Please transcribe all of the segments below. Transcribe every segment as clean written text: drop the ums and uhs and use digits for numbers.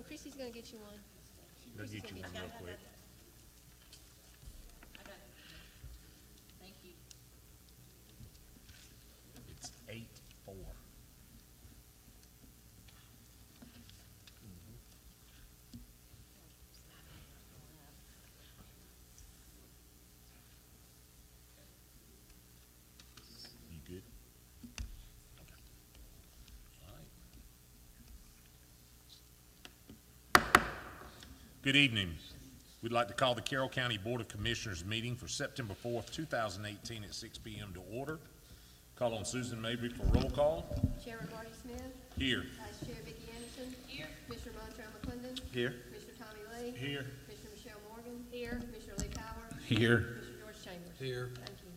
Chrissy's gonna get you one. They'll get you one real quick. I got it. Thank you. It's 8-4. You good? Okay. All right. Good evening. We'd like to call the Carroll County Board of Commissioners meeting for September 4th, 2018 at 6 p.m. to order. Call on Susan Mabry for roll call. Chairman Marty Smith. Here. Vice Chair Vicki Anderson. Here. Commissioner Montrell McClendon. Here. Commissioner Tommy Lee. Here. Commissioner Michelle Morgan. Here. Commissioner Lee Power. Here. Commissioner George Chambers. Here. Thank you.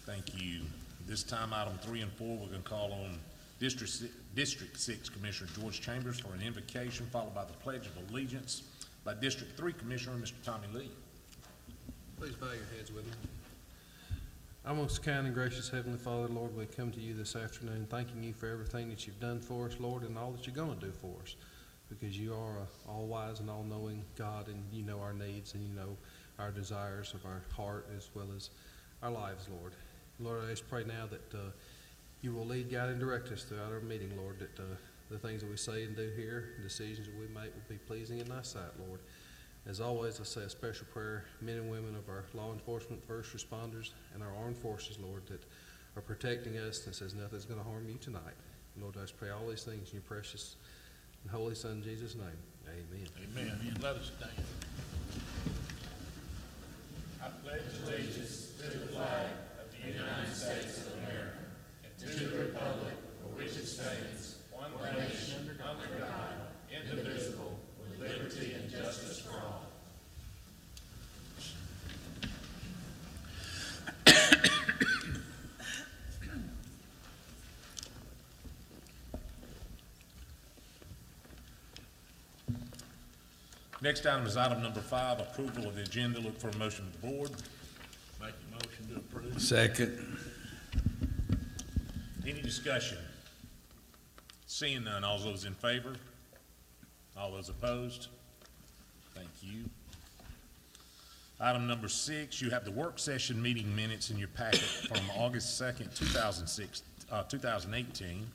Thank you. This time, item 3 and 4, we're going to call on District 6 Commissioner George Chambers for an invocation, followed by the Pledge of Allegiance by District 3 Commissioner Mr. Tommy Lee. Please bow your heads with me. Our most kind and gracious Heavenly Father, Lord, we come to you this afternoon thanking you for everything that you've done for us, Lord, and all that you're going to do for us, because you are a all-wise and all-knowing God, and you know our needs, and you know our desires of our heart as well as our lives, Lord. Lord, I just pray now that you will lead, guide, and direct us throughout our meeting, Lord, that the things that we say and do here, and decisions that we make will be pleasing in thy sight, Lord. As always, I say a special prayer, men and women of our law enforcement, first responders, and our armed forces, Lord, that are protecting us and says nothing's going to harm you tonight. Lord, I just pray all these things in your precious and holy Son, Jesus' name. Amen. Amen. Let us stand. I pledge allegiance to the flag of the United States of America and to the republic for which it stands, one nation, under God, indivisible, with liberty and justice for all. Next item is item number 5, approval of the agenda. Look for a motion of the board. Make a motion to approve. Second. Any discussion? Seeing none, all those in favor? All those opposed? Thank you. Item number 6, you have the work session meeting minutes in your packet from August 2nd, 2018.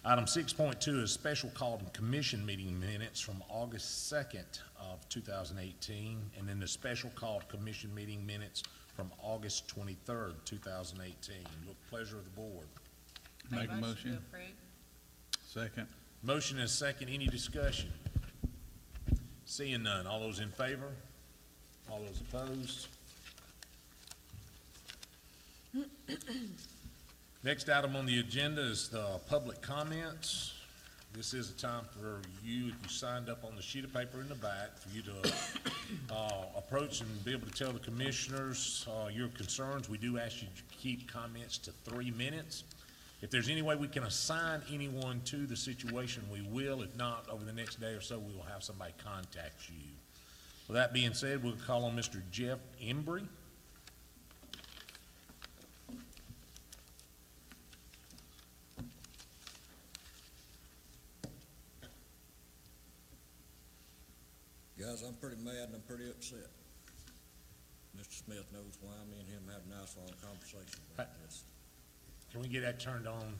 Item 6.2 is special called commission meeting minutes from August 2nd of 2018, and then the special called commission meeting minutes from August 23rd, 2018. Look, pleasure of the board. Make a To motion. approve. Second. Motion and second, any discussion? Seeing none, all those in favor? All those opposed? Next item on the agenda is the public comments. This is a time for you, if you signed up on the sheet of paper in the back, for you to approach and be able to tell the commissioners your concerns. We do ask you to keep comments to 3 minutes. If there's any way we can assign anyone to the situation, we will. If not, over the next day or so, we will have somebody contact you. With that being said, we'll call on Mr. Jeff Embry. Guys, I'm pretty mad and I'm pretty upset. Mr. Smith knows why. Me and him had a nice long conversation about this. Can we get that turned on?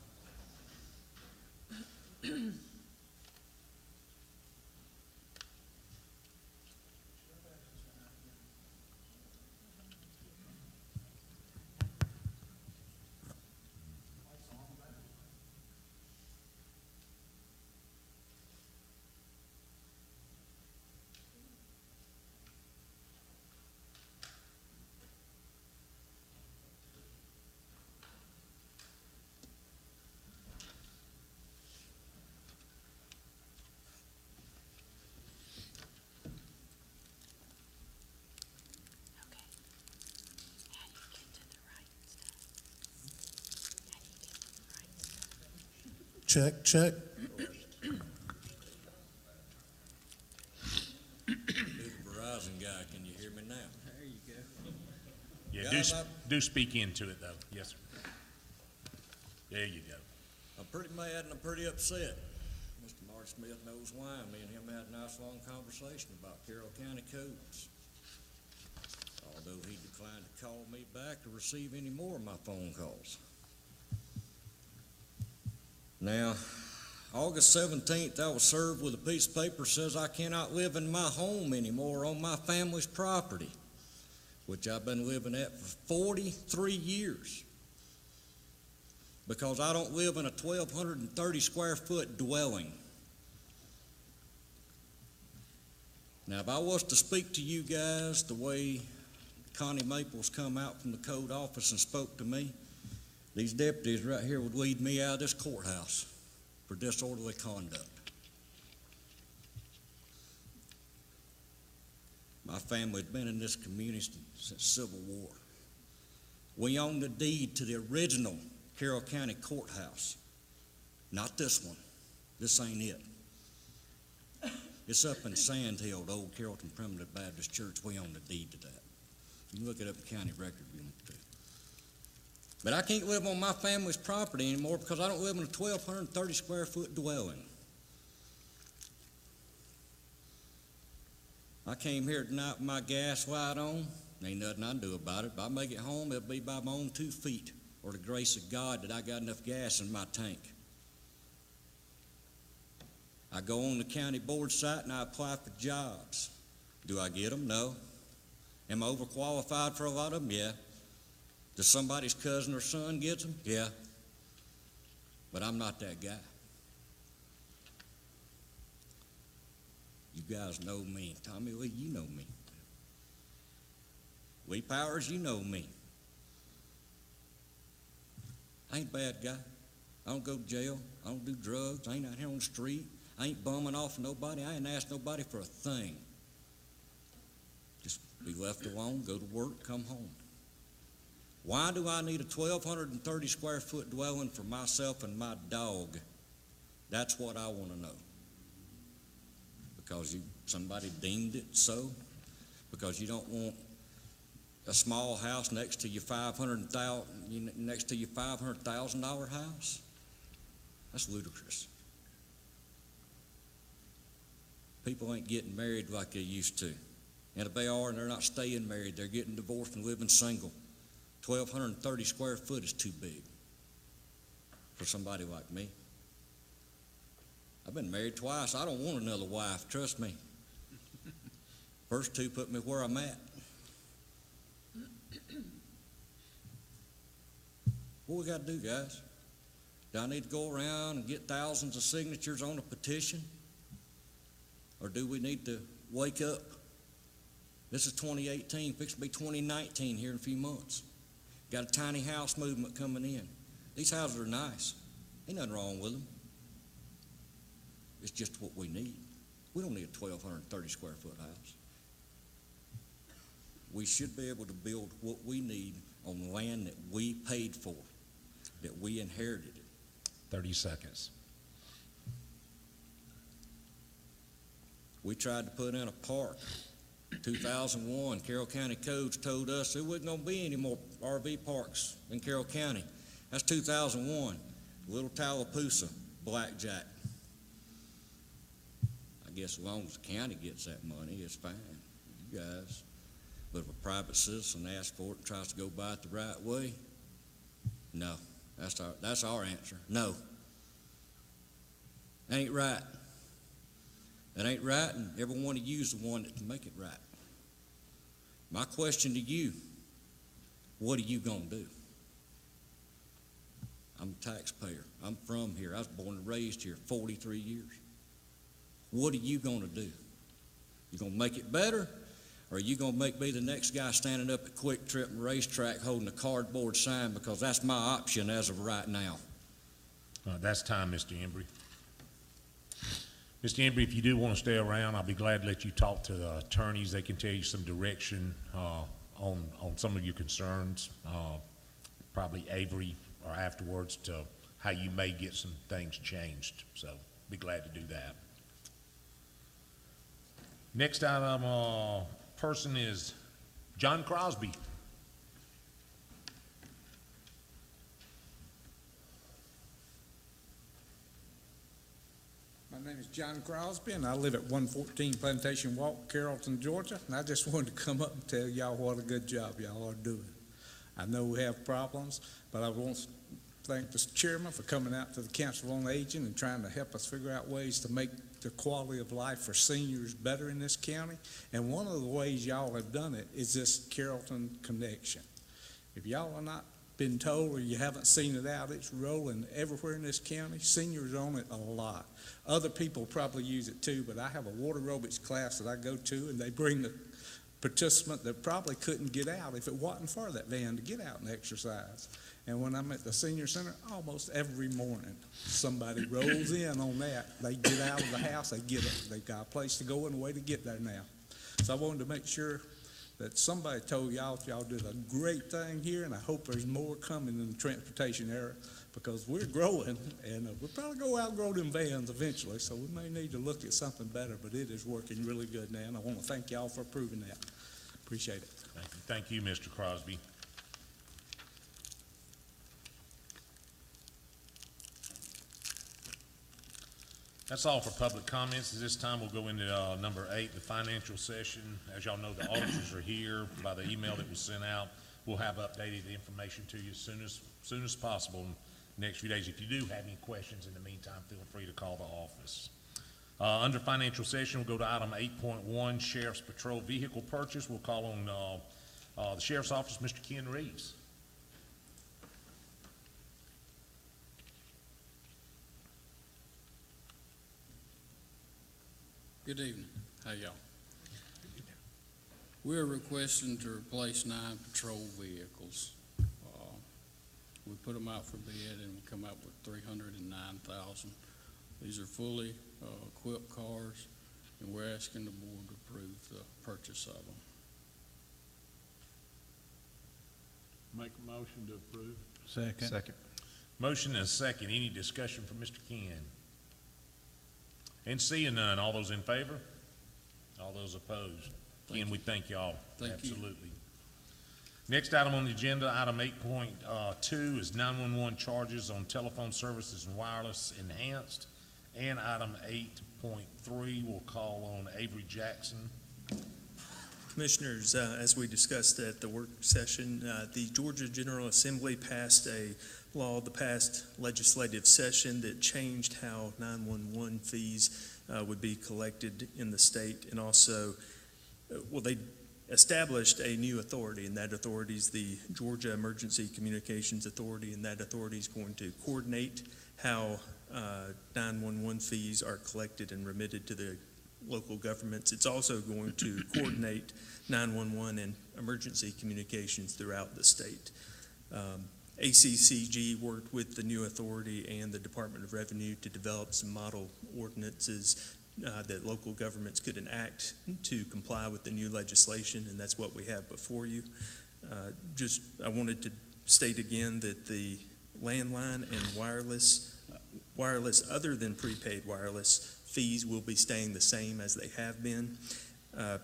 Check, check. Who's the Verizon guy? Can you hear me now? There you go. Yeah, Guys, do speak into it, though. Yes, sir. There you go. I'm pretty mad and I'm pretty upset. Mr. Sergeant Smith knows why. Me and him had a nice long conversation about Carroll County codes. Although he declined to call me back or receive any more of my phone calls. Now, August 17th, I was served with a piece of paper that says I cannot live in my home anymore on my family's property, which I've been living at for 43 years, because I don't live in a 1,230 square foot dwelling. Now, if I was to speak to you guys the way Connie Maples come out from the code office and spoke to me, these deputies right here would lead me out of this courthouse for disorderly conduct. My family had been in this community since Civil War. We own the deed to the original Carroll County Courthouse. Not this one. This ain't it. It's up in Sand Hill, the old Carrollton Primitive Baptist Church. We own the deed to that. You can look it up in county record if you want to. But I can't live on my family's property anymore because I don't live in a 1,230 square foot dwelling. I came here tonight with my gas light on. Ain't nothing I can do about it. If I make it home, it'll be by my own 2 feet or the grace of God that I got enough gas in my tank. I go on the county board site and I apply for jobs. Do I get them? No. Am I overqualified for a lot of them? Yeah. Does somebody's cousin or son get them? Yeah. But I'm not that guy. You guys know me. Tommy Lee, you know me. Lee Powers, you know me. I ain't a bad guy. I don't go to jail. I don't do drugs. I ain't out here on the street. I ain't bumming off nobody. I ain't asked nobody for a thing. Just be left alone, go to work, come home. Why do I need a 1,230 square foot dwelling for myself and my dog? That's what I want to know. Because somebody deemed it so? Because you don't want a small house next to your $500,000 house? That's ludicrous. People ain't getting married like they used to. And if they are and they're not staying married, they're getting divorced and living single. 1,230 square foot is too big for somebody like me. I've been married twice. I don't want another wife, trust me. First 2 put me where I'm at. What we got to do, guys? Do I need to go around and get thousands of signatures on a petition? Or do we need to wake up? This is 2018, fixing to be 2019 here in a few months. Got a tiny house movement coming in. These houses are nice. Ain't nothing wrong with them. It's just what we need. We don't need a 1,230 square foot house. We should be able to build what we need on land that we paid for, that we inherited it. 30 seconds. We tried to put in a park. 2001, Carroll County codes told us there wasn't going to be any more RV parks in Carroll County. That's 2001. Little Tallapoosa, Blackjack. I guess as long as the county gets that money, it's fine. You guys. But if a private citizen asks for it and tries to go by it the right way, no. That's our answer. No. Ain't right. It ain't right, and every one of you is the one that can make it right. My question to you, what are you going to do? I'm a taxpayer. I'm from here. I was born and raised here 43 years. What are you going to do? You going to make it better, or are you going to make me the next guy standing up at Quick Trip and Racetrack holding a cardboard sign, because that's my option as of right now? That's time, Mr. Embry. Mr. Embry, if you do want to stay around, I'll be glad to let you talk to the attorneys. They can tell you some direction on some of your concerns, probably Avery or afterwards, to how you may get some things changed. So be glad to do that. Next item person is John Crosby. My My name is John Crosby, and I live at 114 Plantation Walk, Carrollton, Georgia. And I just wanted to come up and tell y'all what a good job y'all are doing. I know we have problems, but I want to thank the chairman for coming out to the Council on Aging and trying to help us figure out ways to make the quality of life for seniors better in this county. And one of the ways y'all have done it is this Carrollton Connection. If y'all are not been told or you haven't seen it out, it's rolling everywhere in this county. Seniors own it a lot. Other people probably use it too, but I have a water aerobics class that I go to, and they bring the participant that probably couldn't get out if it wasn't for that van to get out and exercise. And when I'm at the senior center, almost every morning, somebody rolls in on that. They get out of the house, they get it. They got a place to go and a way to get there now. So I wanted to make sure that somebody told y'all did a great thing here, and I hope there's more coming in the transportation area, because we're growing, and we'll probably go outgrow them vans eventually, so we may need to look at something better, but it is working really good now, and I want to thank y'all for approving that. Appreciate it. Thank you, Mr. Crosby. That's all for public comments. At this time, we'll go into number 8, the financial session. As y'all know, the auditors are here by the email that was sent out. We'll have updated information to you as soon as possible in the next few days. If you do have any questions in the meantime, feel free to call the office. Under financial session, we'll go to item 8.1, Sheriff's Patrol Vehicle Purchase. We'll call on the Sheriff's Office, Mr. Ken Reeves. Good evening. How y'all? We're requesting to replace 9 patrol vehicles. We put them out for bid and we come up with $309,000. These are fully equipped cars, and we're asking the board to approve the purchase of them. Make a motion to approve. Second. Motion and a second. Any discussion from Mr. Ken? And seeing none, all those in favor? All those opposed? Ken, we thank y'all. Thank you. Absolutely. Next item on the agenda, item 8.2 is 911 charges on telephone services and wireless enhanced. And item 8.3, we'll call on Avery Jackson. Commissioners, as we discussed at the work session, the Georgia General Assembly passed a law the past legislative session that changed how 911 fees would be collected in the state, and also, they established a new authority, and that authority is the Georgia Emergency Communications Authority, and that authority is going to coordinate how 911 fees are collected and remitted to the local governments. It's also going to coordinate 911 and emergency communications throughout the state. ACCG worked with the new authority and the Department of Revenue to develop some model ordinances that local governments could enact to comply with the new legislation, and that's what we have before you. I wanted to state again that the landline and wireless other than prepaid wireless fees will be staying the same as they have been.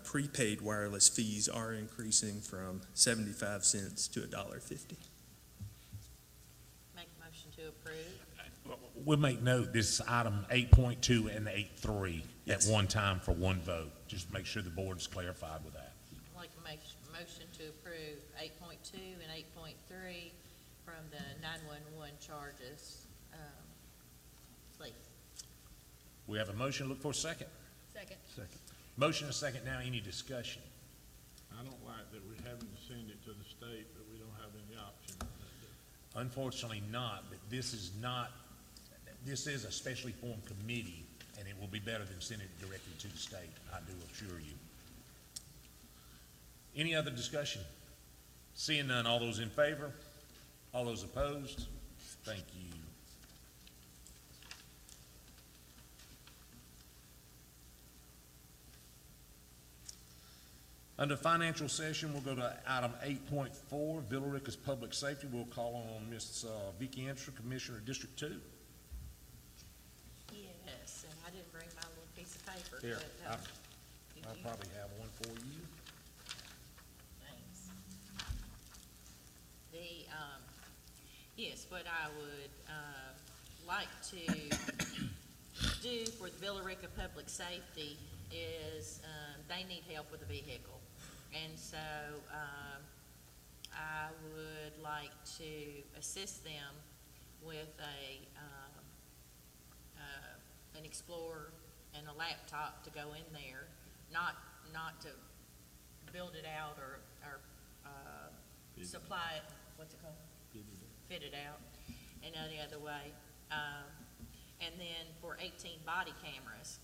Prepaid wireless fees are increasing from 75 cents to $1.50. Make a motion to approve. We'll make note, this is item 8.2 and 8.3 Yes. at one time for one vote. Just make sure the board is clarified with that. I'd like to make a motion to approve 8.2 and 8.3 from the 911 charges, please. We have a motion. Look for a second. Second. Motion and a second. Now, any discussion? I don't like that we're having to send it to the state, but we don't have any option. Unfortunately not, but this is a specially formed committee, and it will be better than sending it directly to the state, I do assure you. Any other discussion? Seeing none, all those in favor? All those opposed? Thank you. Under financial session, we'll go to item 8.4, Villarica's Public Safety. We'll call on Ms. Vicki Ansher, Commissioner, District 2. Yes, and I didn't bring my little piece of paper, Here, but, I you- probably have one for you. Thanks. Yes, what I would like to do for the Villarica Public Safety is, they need help with a vehicle. And so, I would like to assist them with an Explorer and a laptop to go in there, not to build it out or supply it, what's it called? Fit it out, and the other way. And then for 18 body cameras,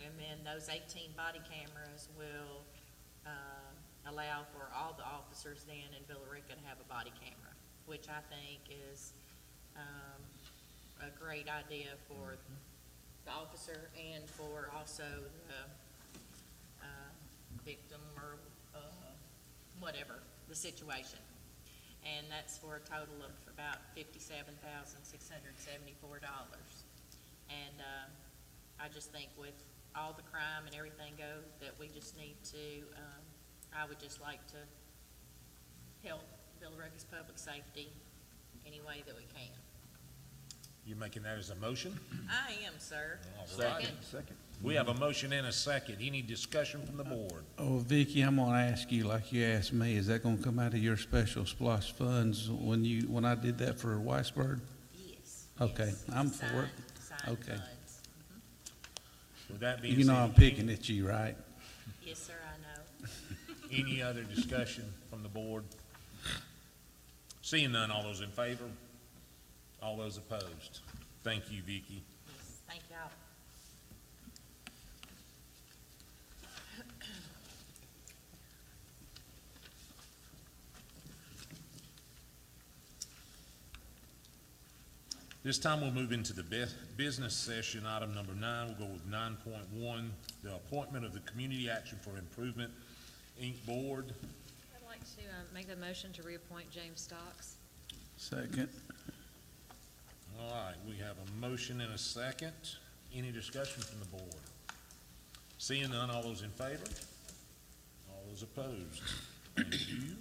and then those 18 body cameras will allow for all the officers then in Villarica to have a body camera, which I think is a great idea for the officer and for also the victim or whatever the situation. And that's for a total of about $57,674. And I just think with all the crime and everything that we just need to, I would just like to help Villarica's public safety any way that we can. You making that as a motion? I am, sir. All right. Second. We have a motion and a second. Any discussion from the board? Oh, Vicki, I'm gonna ask you like you asked me, is that gonna come out of your special SPOS funds when I did that for Weisberg? Yes. Okay, yes. I'm for it. Signed Okay. funds. With that being You know said, I'm picking at you, right? Yes, sir, I know. any other discussion from the board? Seeing none, all those in favor? All those opposed? Thank you, Vicki. Yes, thank y'all. This time we'll move into the business session. Item number 9, we'll go with 9.1, the appointment of the Community Action for Improvement, Inc. Board. I'd like to make the motion to reappoint James Stocks. Second. All right, we have a motion and a second. Any discussion from the board? Seeing none, all those in favor? All those opposed? Thank you.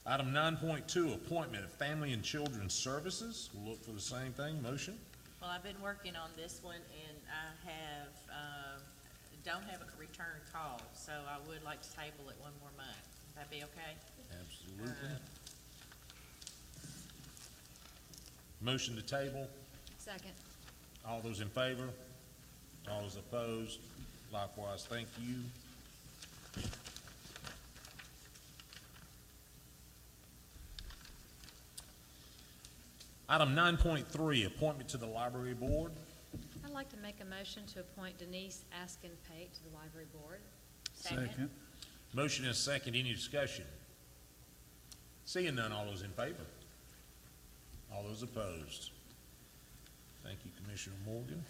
Item 9.2, appointment of Family and Children's Services. We'll look for the same thing. Motion? Well, I've been working on this one, and I have, don't have a return call, so I would like to table it one more month. Would that be okay? Absolutely. Motion to table. Second. All those in favor? All those opposed? Likewise, thank you. Item 9.3, appointment to the Library Board. I'd like to make a motion to appoint Denise Askin-Pate to the Library Board. Second. Motion is second. Any discussion? Seeing none, all those in favor? All those opposed? Thank you, Commissioner Morgan.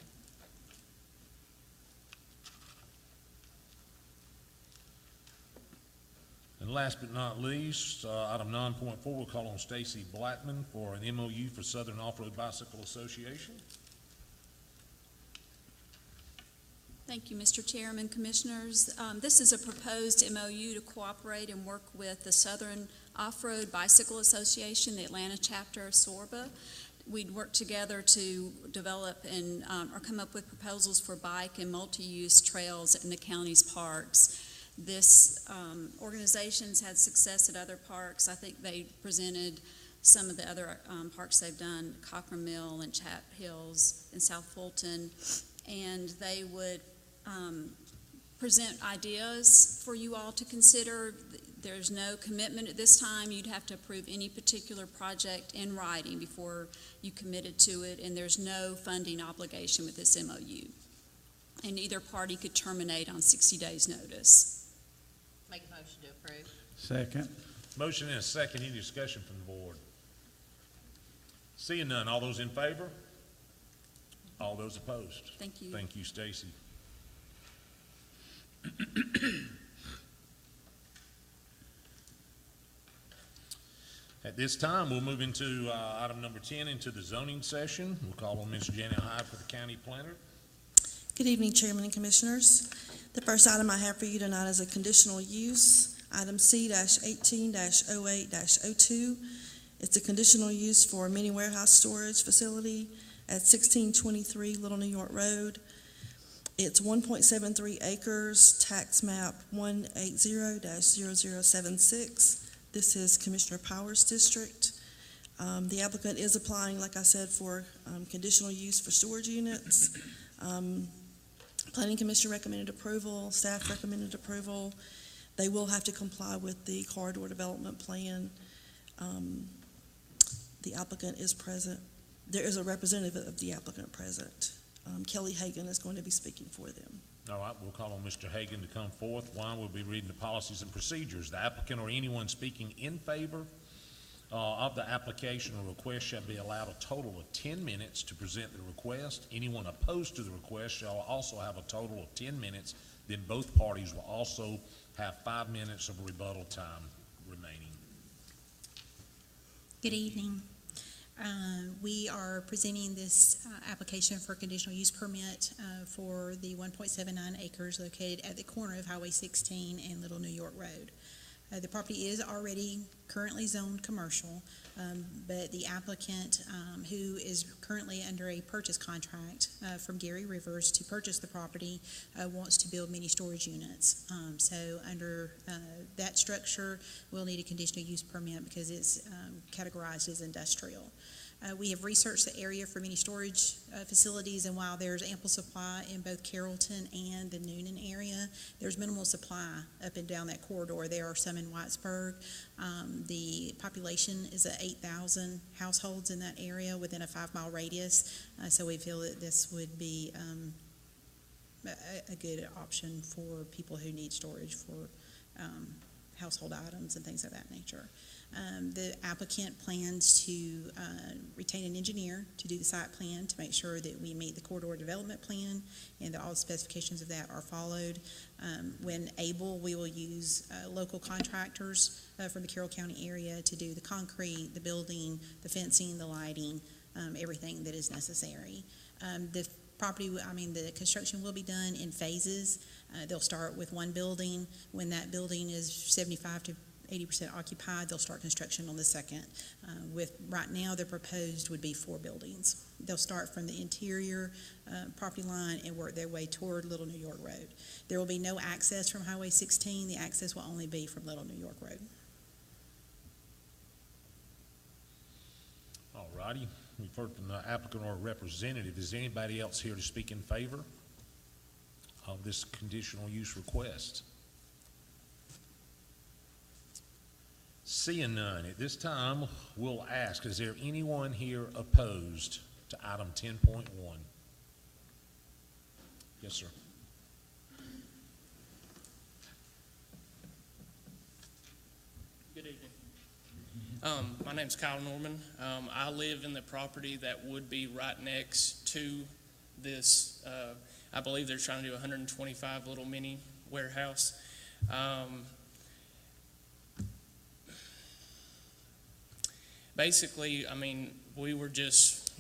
And last but not least, item 9.4, we'll call on Stacy Blackman for an MOU for Southern Off-Road Bicycle Association. Thank you, Mr. Chairman, Commissioners. This is a proposed MOU to cooperate and work with the Southern Off-Road Bicycle Association, the Atlanta chapter of SORBA. We'd work together to develop and or come up with proposals for bike and multi-use trails in the county's parks. This organization's had success at other parks. I think they presented some of the other parks they've done, Cochrane Mill and Chap Hills and South Fulton, and they would present ideas for you all to consider. There's no commitment at this time. You'd have to approve any particular project in writing before you committed to it, and there's no funding obligation with this MOU. And either party could terminate on 60 days' notice. Make a motion to approve. Second. Motion and a second. Any discussion from the board? Seeing none, all those in favor? All those opposed? Thank you. Thank you, Stacy. At this time, we'll move into item number 10, into the zoning session. We'll call on Ms. Janet Hyde for the county planner. Good evening, Chairman and Commissioners. The first item I have for you tonight is a conditional use, item C-18-08-02. It's a conditional use for a mini warehouse storage facility at 1623 Little New York Road. It's 1.73 acres, tax map 180-0076. This is Commissioner Powers' district. The applicant is applying, like I said, for conditional use for storage units. Planning Commission recommended approval, staff recommended approval. They will have to comply with the corridor development plan. The applicant is present. There is a representative of the applicant present. Kelly Hagan is going to be speaking for them. All right, we'll call on Mr. Hagan to come forth. One, we'll be reading the policies and procedures. The applicant or anyone speaking in favor of the application or request shall be allowed a total of 10 minutes to present the request. Anyone opposed to the request shall also have a total of 10 minutes. Then both parties will also have 5 minutes of rebuttal time remaining. Good evening. We are presenting this application for conditional use permit for the 1.79 acres located at the corner of Highway 16 and Little New York Road. The property is already currently zoned commercial, but the applicant, who is currently under a purchase contract from Gary Rivers to purchase the property, wants to build mini storage units. So under that structure, we'll need a conditional use permit because it's categorized as industrial. We have researched the area for mini storage facilities, and while there's ample supply in both Carrollton and the Noonan area, there's minimal supply up and down that corridor. There are some in Whitesburg. The population is at 8,000 households in that area within a 5-mile radius, so we feel that this would be a good option for people who need storage for household items and things of that nature. The applicant plans to retain an engineer to do the site plan to make sure that we meet the corridor development plan and that all the specifications of that are followed. When able, we will use local contractors from the Carroll County area to do the concrete, the building, the fencing, the lighting, everything that is necessary. The construction will be done in phases. They'll start with one building. When that building is 75 to 80% occupied, they'll start construction on the second. Right now, the proposed would be 4 buildings. They'll start from the interior property line and work their way toward Little New York Road. There will be no access from Highway 16. The access will only be from Little New York Road. All righty. We've heard from the applicant or representative. Is anybody else here to speak in favor of this conditional use request? Seeing none, at this time, we'll ask, is there anyone here opposed to item 10.1? Yes, sir. Good evening. My name's Kyle Norman. I live in the property that would be right next to this. I believe they're trying to do 125 little mini warehouse. Basically, I mean, we were just,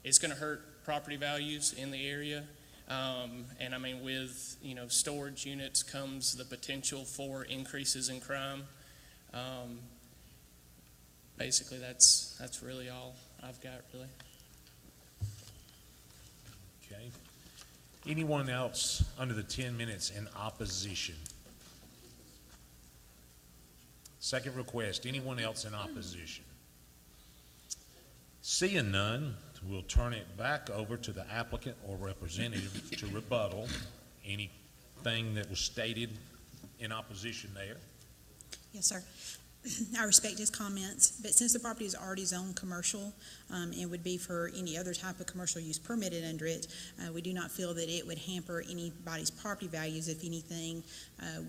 it's going to hurt property values in the area. And I mean, with, storage units comes the potential for increases in crime. Basically, that's really all I've got, really. Okay. Anyone else under the 10 minutes in opposition? Second request, anyone else in opposition? Seeing none, we'll turn it back over to the applicant or representative to rebuttal anything that was stated in opposition there. Yes, sir. I respect his comments, but since the property is already zoned commercial and would be for any other type of commercial use permitted under it, we do not feel that it would hamper anybody's property values. If anything,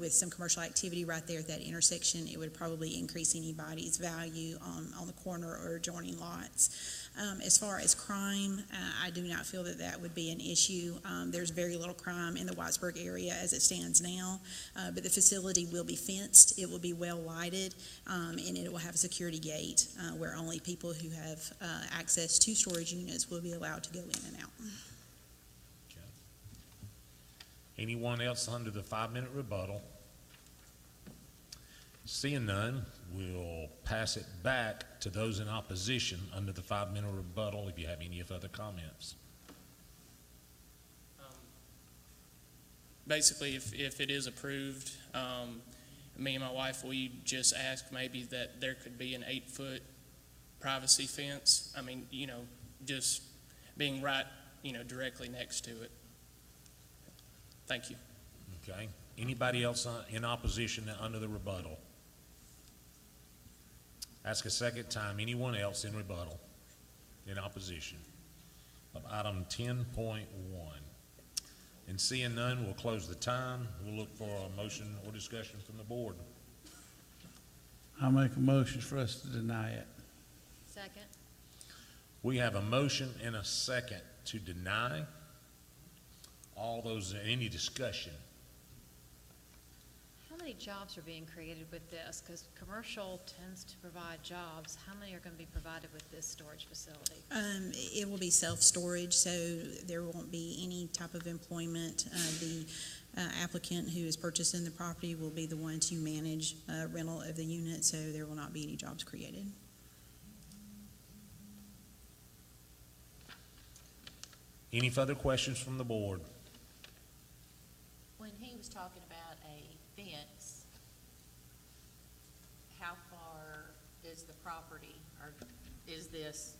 with some commercial activity right there at that intersection, it would probably increase anybody's value on the corner or adjoining lots. As far as crime, I do not feel that that would be an issue. There's very little crime in the Whitesburg area as it stands now, but the facility will be fenced. It will be well lighted, and it will have a security gate where only people who have access to storage units will be allowed to go in and out. Okay. Anyone else under the 5-minute rebuttal? Seeing none, we'll pass it back to those in opposition under the 5-minute rebuttal if you have any further comments. Basically, if it is approved, me and my wife, we just asked maybe that there could be an 8-foot privacy fence. I mean, just being right, directly next to it. Thank you. Okay. Anybody else in opposition under the rebuttal? Ask a second time. Anyone else in rebuttal, in opposition of item 10.1? And seeing none, we'll close the time. We'll look for a motion or discussion from the board. I'll make a motion for us to deny it. Second. We have a motion and a second to deny. All those, any discussion? How many jobs are being created with this? Because commercial tends to provide jobs. How many are going to be provided with this storage facility? It will be self-storage, so there won't be any type of employment. The applicant who is purchasing the property will be the one to manage rental of the unit, so there will not be any jobs created. Any further questions from the board? When he was talking about a fence, how far is the property, or is this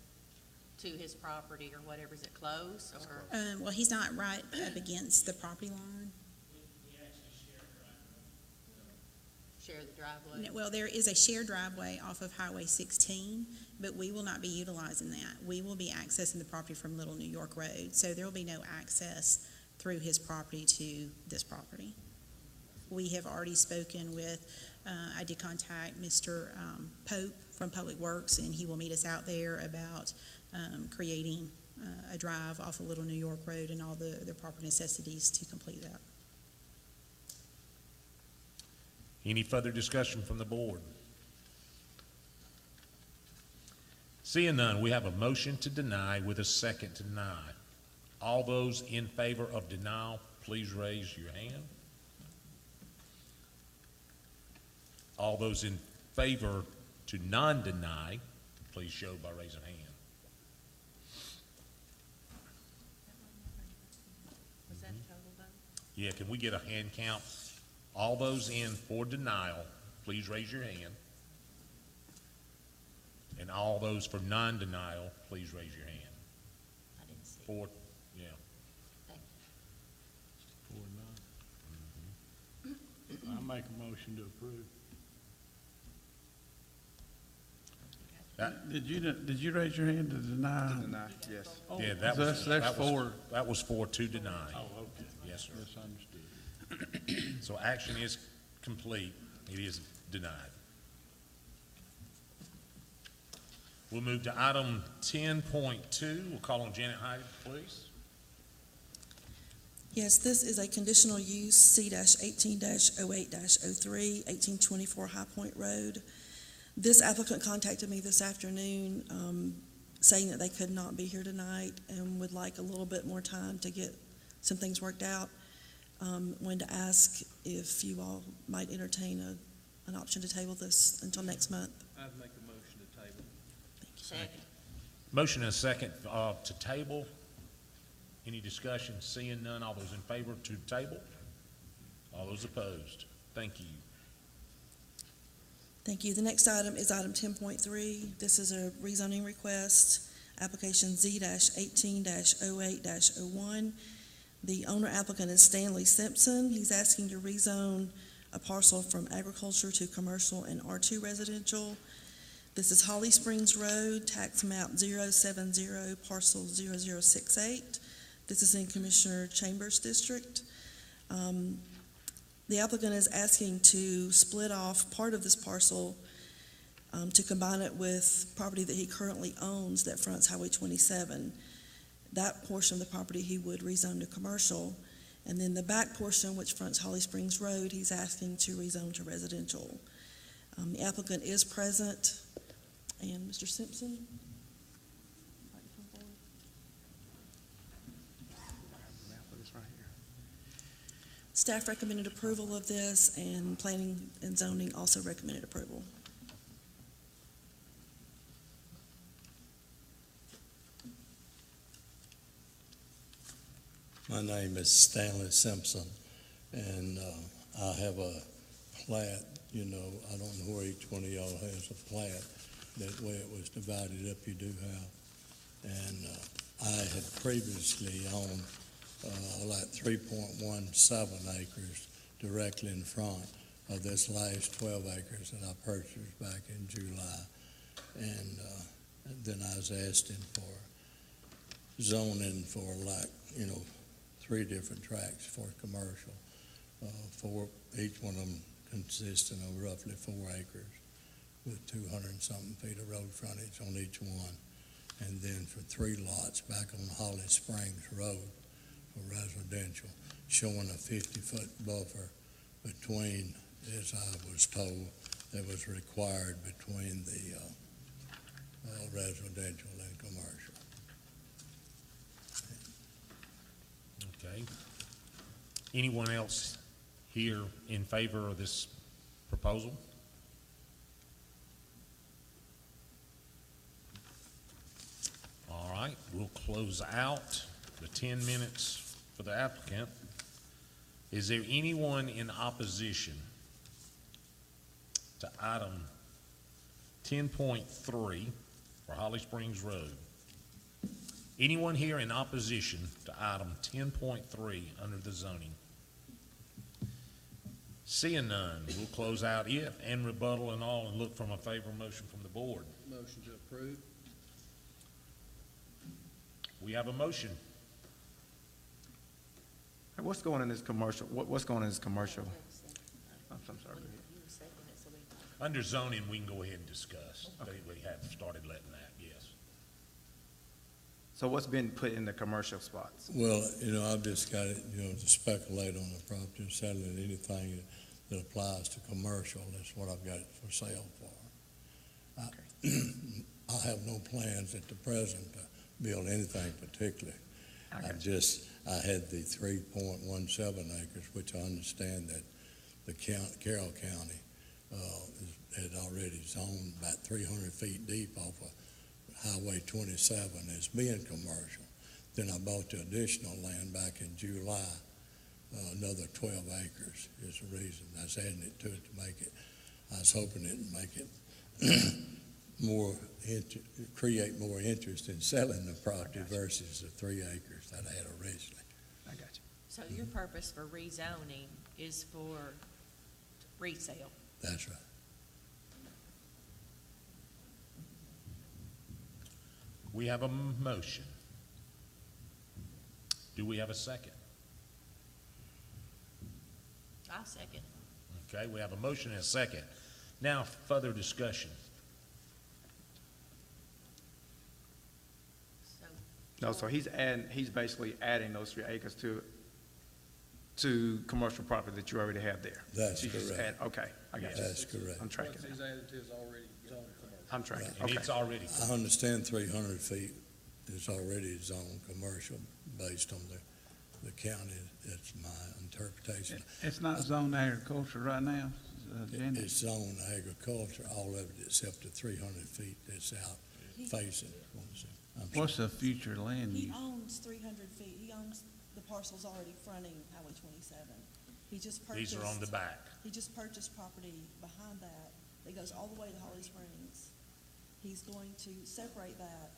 to his property or whatever? Is it close, or? Well, he's not right up against the property line. Share the driveway? No, well, there is a shared driveway off of Highway 16, but we will not be utilizing that. We will be accessing the property from Little New York Road, so there will be no access through his property to this property. We have already spoken with, I did contact Mr. Pope from Public Works, and he will meet us out there about creating a drive off of Little New York Road and all the proper necessities to complete that. Any further discussion from the board? Seeing none, we have a motion to deny with a second to deny. All those in favor of denial, please raise your hand. All those in favor to non-deny, please show by raising hand. Was that a total vote? Yeah, can we get a hand count? All those in for denial, please raise your hand. And all those for non-denial, please raise your hand. I didn't see. Four, yeah. Thank you. 4-9. I make a motion to approve. Did you raise your hand to deny? Deny, yes. Yeah, that That's four. That was for to deny. Oh, okay. Yes, sir. Misunderstood. So action is complete. It is denied. We'll move to item 10.2. We'll call on Janet Hyde, please. Yes, this is a conditional use C-18-08-03, 1824 High Point Road. This applicant contacted me this afternoon saying that they could not be here tonight and would like a little bit more time to get some things worked out. Wanted to ask if you all might entertain an option to table this until next month. I'd make a motion to table. Second. Motion and a second to table. Any discussion? Seeing none, all those in favor to table? All those opposed? Thank you. Thank you. The next item is item 10.3. This is a rezoning request, application Z-18-08-01. The owner applicant is Stanley Simpson. He's asking to rezone a parcel from agriculture to commercial and R2 residential. This is Holly Springs Road, tax map 070, parcel 0068. This is in Commissioner Chambers' district. The applicant is asking to split off part of this parcel to combine it with property that he currently owns that fronts Highway 27. That portion of the property he would rezone to commercial, and then the back portion, which fronts Holly Springs Road, he's asking to rezone to residential. The applicant is present, and Mr. Simpson. Staff recommended approval of this, and planning and zoning also recommended approval. My name is Stanley Simpson, and I have a plat, I don't know where each one of y'all has a plat, that way it was divided up, you do have. And I had previously owned like 3.17 acres directly in front of this last 12 acres that I purchased back in July. And then I was asking for zoning for 3 different tracts for commercial, each one of them consisting of roughly 4 acres with 200 and something feet of road frontage on each one. And then for 3 lots back on Holly Springs Road for residential, showing a 50-foot buffer between, as I was told, that was required between the residential and commercial. Okay. Anyone else here in favor of this proposal? All right, we'll close out the 10 minutes for the applicant. Is there anyone in opposition to item 10.3 for Holly Springs Road? Anyone here in opposition to item 10.3 under the zoning? Seeing none, we'll close out it and rebuttal and all and look from a favorable motion from the board. Motion to approve. We have a motion. What's going in this commercial? What's going in this commercial? I'm sorry. Under zoning, we can go ahead and discuss. Okay. We have started letting that, yes. So what's been put in the commercial spots? Well, I've just got it, to speculate on the property and selling anything that applies to commercial. That's what I've got it for sale for. Okay. I have no plans at the present to build anything particular. I had the 3.17 acres, which I understand that the Carroll County had already zoned about 300 feet deep off of Highway 27 as being commercial. Then I bought the additional land back in July, another 12 acres is the reason. I was adding it to it to make it, I was hoping it would make it create more interest in selling the property versus the 3 acres that I had originally. I got you. So your purpose for rezoning is for resale? That's right. We have a motion. Do we have a second? I'll second. Okay, we have a motion and a second. Now, further discussion. No, so he's basically adding those 3 acres to commercial property that you already have there. That's correct. Okay, I got you. That's correct. I'm tracking. What he's added to is already zoned commercial. I'm tracking. And Okay. it's already. I understand 300 feet is already zoned commercial based on the county. That's my interpretation. It's not zoned agriculture right now, Jenny? It's zoned agriculture, all of it except the 300 feet that's out facing. What's the future land He use? owns 300 feet. He owns the parcels already fronting Highway 27. He just purchased. These are on the back. He just purchased property behind that goes all the way to Holly Springs. He's going to separate that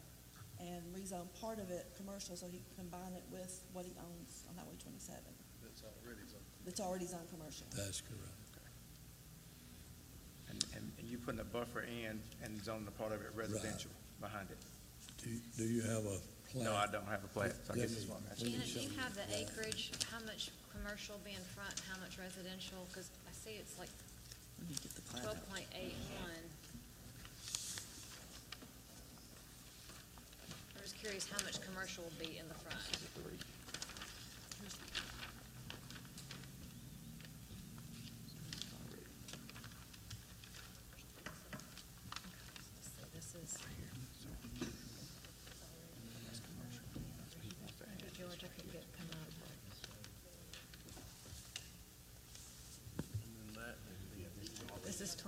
and rezone part of it commercial so he can combine it with what he owns on Highway 27. That's already zoned commercial. That's correct. And you putting a buffer in and zoning the part of it residential behind it? Do you have a plan? No, I don't have a plan. So I guess that's what I'm asking. Janet, do you have the acreage, how much commercial be in front, and how much residential? Because I see it's like 12.81. I'm just curious how much commercial will be in the front. This is. Georgia could come up.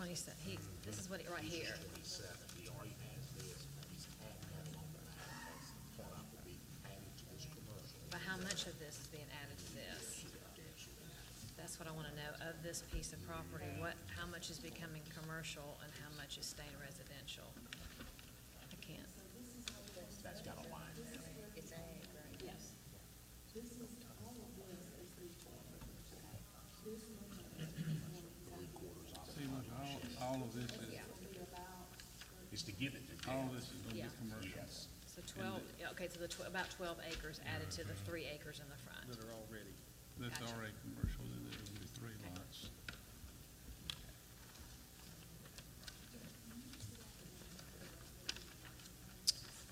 this is what, right here. But how much of this is being added to this? That's what I wanna know, of this piece of property, how much is becoming commercial and how much is staying residential? I can't. That's got a line there. It's ag, right? Yes. See, look, all of this is, Is to give it to all them. of this is gonna Yeah. be commercial. Yes. So 12, yeah, okay, so about 12 acres added to the 3 acres in the front. That are already. That's Gotcha. already commercial, then it'll be 3 lots.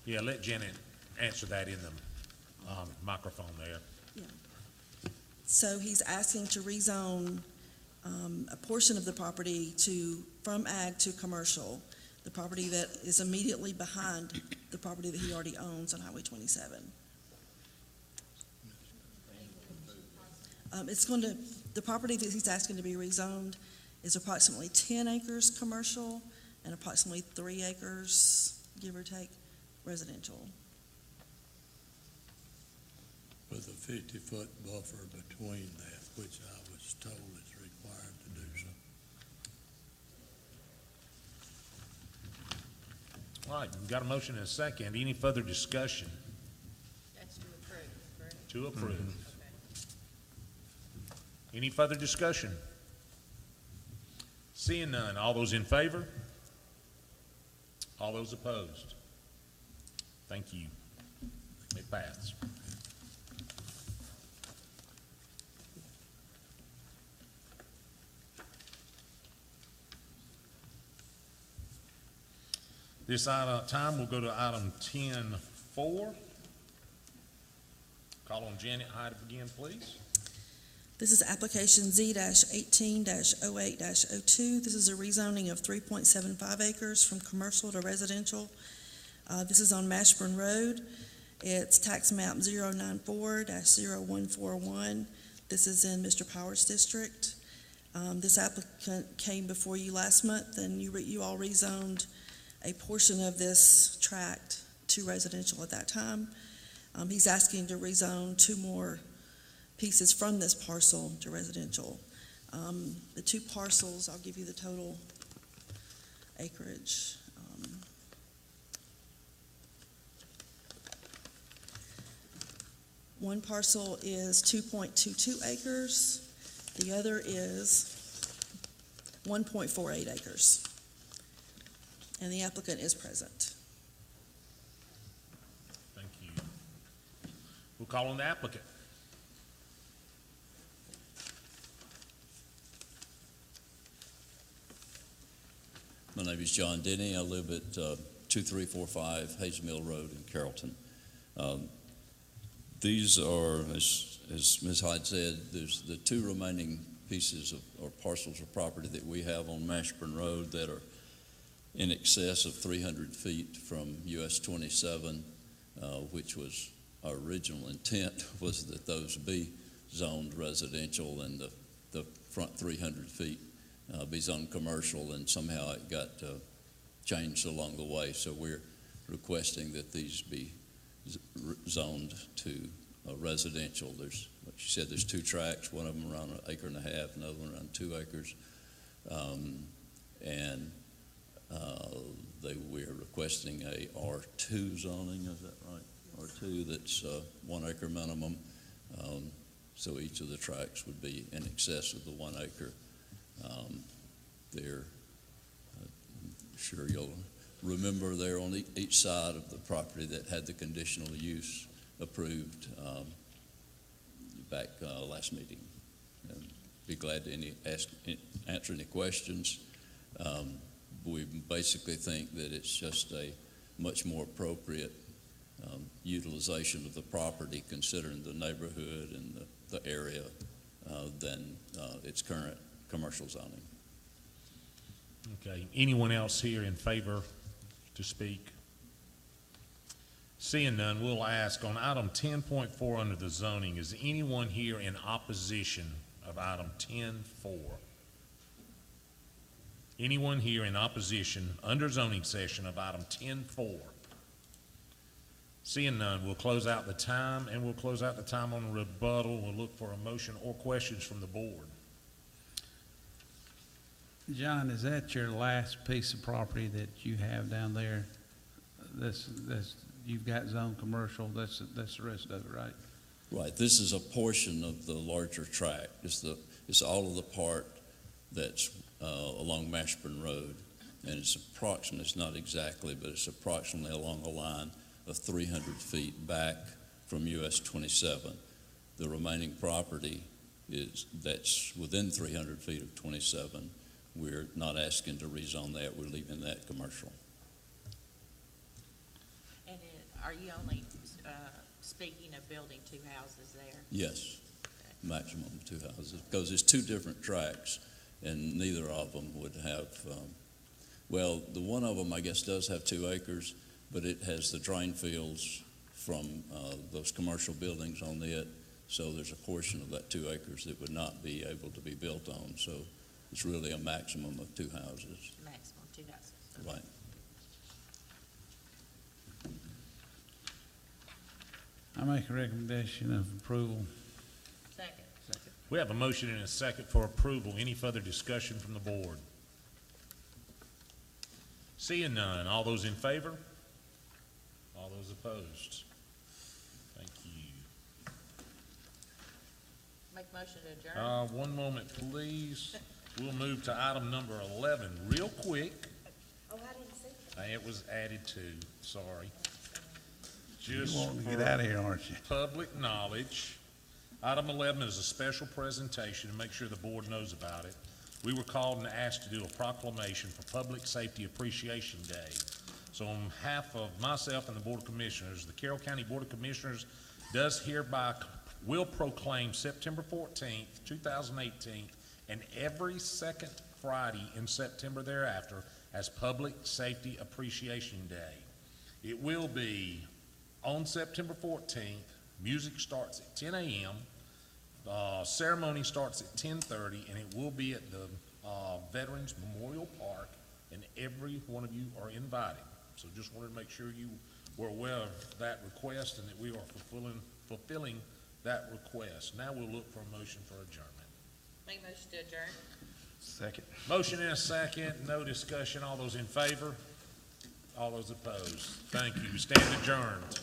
Yeah, let Janet answer that in the, microphone there. So he's asking to rezone a portion of the property from ag to commercial, the property that is immediately behind the property that he already owns on Highway 27. The property that he's asking to be rezoned is approximately 10 acres commercial and approximately 3 acres, give or take, residential. With a 50-foot buffer between that, which I was told is required to do so. All right, we've got a motion and a second. Any further discussion? That's to approve, correct? To approve. Any further discussion? Seeing none, all those in favor? All those opposed? Thank you. It passed. This time, we'll go to item 10-4. Call on Janet Hyde again, please. This is application Z-18-08-02. This is a rezoning of 3.75 acres from commercial to residential. This is on Mashburn Road. It's tax map 094-0141. This is in Mr. Powers' district. This applicant came before you last month, and you all rezoned a portion of this tract to residential at that time. He's asking to rezone 2 more pieces from this parcel to residential. The 2 parcels, I'll give you the total acreage. One parcel is 2.22 acres. The other is 1.48 acres. And the applicant is present. Thank you. We'll call on the applicant. My name is John Denny. I live at 2345 Hayes Mill Road in Carrollton. These are, as Ms. Hyde said, there's the 2 remaining pieces or parcels of property that we have on Mashburn Road that are in excess of 300 feet from US 27, which was our original intent was that those be zoned residential and the front 300 feet be zoned commercial, and somehow it got changed along the way. So we're requesting that these be zoned to residential. There's, like you said, there's 2 tracts, one of them around 1.5 acres, another one around 2 acres. We're requesting a R2 zoning, is that right? R2 that's 1 acre minimum. So each of the tracts would be in excess of the 1 acre. I'm sure you'll remember there on each side of the property that had the conditional use approved back last meeting. And be glad to answer any questions. We basically think that it's just a much more appropriate utilization of the property considering the neighborhood and the area than its current commercial zoning. Okay, anyone else here in favor to speak? Seeing none, we'll ask on item 10.4 under the zoning, is anyone here in opposition of item 10.4? Anyone here in opposition under zoning session of item 10-4? Seeing none, we'll close out the time, and we'll close out the time on rebuttal. We'll look for a motion or questions from the board. John, is that your last piece of property that you have down there? You've got zone commercial, that's the rest of it, right? Right, this is a portion of the larger tract. It's all of the part that's along Mashburn Road, and it's approximately, it's not exactly, but it's approximately along a line of 300 feet back from US 27. The remaining property that's within 300 feet of 27. We're not asking to rezone that, we're leaving that commercial. And are you only speaking of building two houses there? Yes, maximum of 2 houses, because it's 2 different tracks, and neither of them would have, well, the one of them, I guess, does have 2 acres, but it has the drain fields from those commercial buildings on it, so there's a portion of that 2 acres that would not be able to be built on, so it's really a maximum of 2 houses. Maximum 2 houses. Right. I make a recommendation of approval. Second. We have a motion and a second for approval. Any further discussion from the board? Seeing none, all those in favor? All those opposed? Thank you. Make motion to adjourn. One moment, please. We'll move to item number 11 real quick. Oh, I didn't see that. It was added to, sorry. You Just want to for get out of here, aren't you? public knowledge. Item 11 is a special presentation to make sure the board knows about it. We were called and asked to do a proclamation for Public Safety Appreciation Day. So on behalf of myself and the Board of Commissioners, the Carroll County Board of Commissioners will proclaim September 14th, 2018, and every second Friday in September thereafter as Public Safety Appreciation Day. It will be on September 14th. Music starts at 10 a.m. Ceremony starts at 10:30, and it will be at the Veterans Memorial Park, and every one of you are invited. So just wanted to make sure you were aware of that request and that we are fulfilling that request. Now we'll look for a motion for adjournment. Make motion to adjourn. Second. Motion and a second, no discussion. All those in favor? All those opposed? Thank you. Stand adjourned.